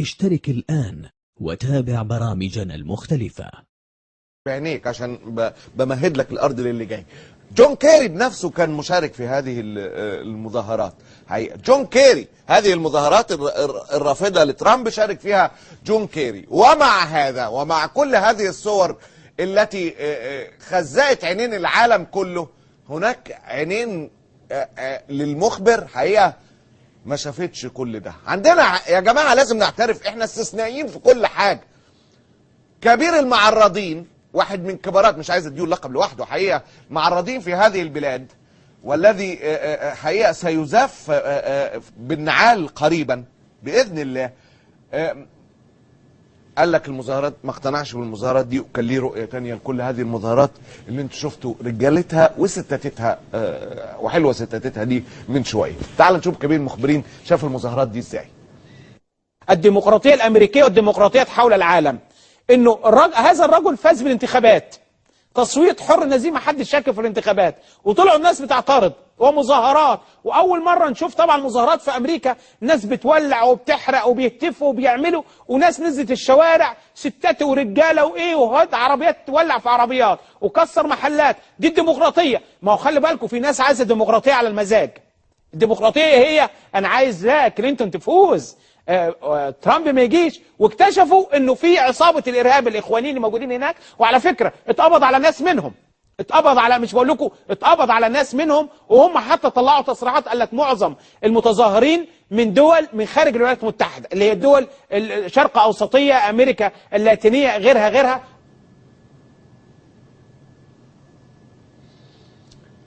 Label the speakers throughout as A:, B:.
A: اشترك الآن وتابع برامجنا المختلفة.
B: بعينيك عشان بمهد لك الأرض للي جاي. جون كيري بنفسه كان مشارك في هذه المظاهرات. حقيقة جون كيري، هذه المظاهرات الرافضة لترامب شارك فيها جون كيري. ومع هذا ومع كل هذه الصور التي خزقت عينين العالم كله، هناك عينين للمخبر حقيقة ما شافتش كل ده. عندنا يا جماعة لازم نعترف احنا استثنائيين في كل حاجة. كبير المعرضين، واحد من كبارات، مش عايز اديه اللقب لوحده حقيقة، معرضين في هذه البلاد، والذي حقيقة سيزاف بالنعال قريبا بإذن الله، قال لك المظاهرات، ما اقتنعش بالمظاهرات دي وكان ليه رؤية تانية لكل هذه المظاهرات اللي انتوا شفتوا رجالتها وستاتتها وحلوة ستاتتها دي من شوية. تعال نشوف كبير المخبرين شاف المظاهرات دي ازاي.
C: الديمقراطية الأمريكية والديمقراطيات حول العالم، انه هذا الرجل فاز بالانتخابات، تصويت حر نزيه، ما حدش شاك في الانتخابات، وطلعوا الناس بتعترض ومظاهرات. واول مره نشوف طبعا مظاهرات في امريكا، ناس بتولع وبتحرق وبيهتفوا وبيعملوا، وناس نزلت الشوارع ستات ورجاله وايه، وهات عربيات تولع في عربيات وكسر محلات. دي الديمقراطيه. ما هو خلي بالكم في ناس عايزه ديمقراطيه على المزاج. الديمقراطيه هي انا عايز لا كلينتون تفوز، ترامب ما يجيش. واكتشفوا انه في عصابه الارهاب الاخوانيين اللي موجودين هناك، وعلى فكره اتقبض على ناس منهم، اتقبض على، مش بقول لكم اتقبض على ناس منهم، وهم حتى طلعوا تصريحات قال لك معظم المتظاهرين من دول من خارج الولايات المتحده، اللي هي الدول الشرق اوسطيه، امريكا اللاتينيه، غيرها.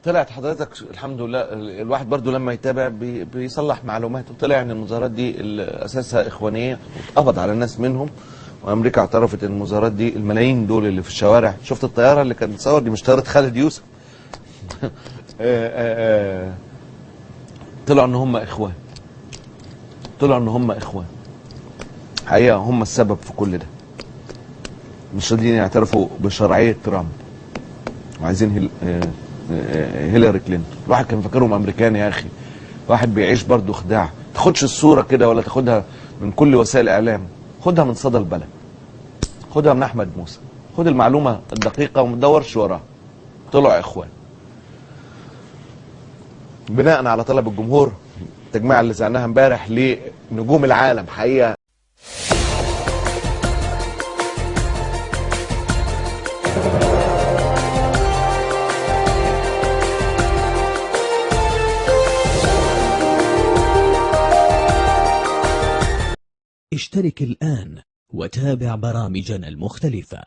B: طلعت حضرتك الحمد لله، الواحد برضو لما يتابع بيصلح معلوماته، طلع ان المظاهرات دي اساسها اخوانيه، اتقبض على ناس منهم، وامريكا اعترفت ان المظاهرات دي الملايين دول اللي في الشوارع. شفت الطياره اللي كانت بتصور دي؟ مش طياره خالد يوسف. طلعوا ان هم اخوان، طلعوا ان هم اخوان حقيقه، هم السبب في كل ده. مش راضيين يعترفوا بشرعيه ترامب وعايزين هيلاري كلينتون. الواحد كان فاكرهم امريكان يا اخي، واحد بيعيش برضه خداع. تاخدش الصوره كده ولا تاخدها من كل وسائل الاعلام، خدها من صدى البلد، خدها من احمد موسى، خد المعلومه الدقيقه وما تدورش وراها. طلعوا اخوان بناء على طلب الجمهور. التجميع اللي زعناها امبارح لنجوم العالم حقيقه.
A: اشترك الآن وتابع برامجنا المختلفة.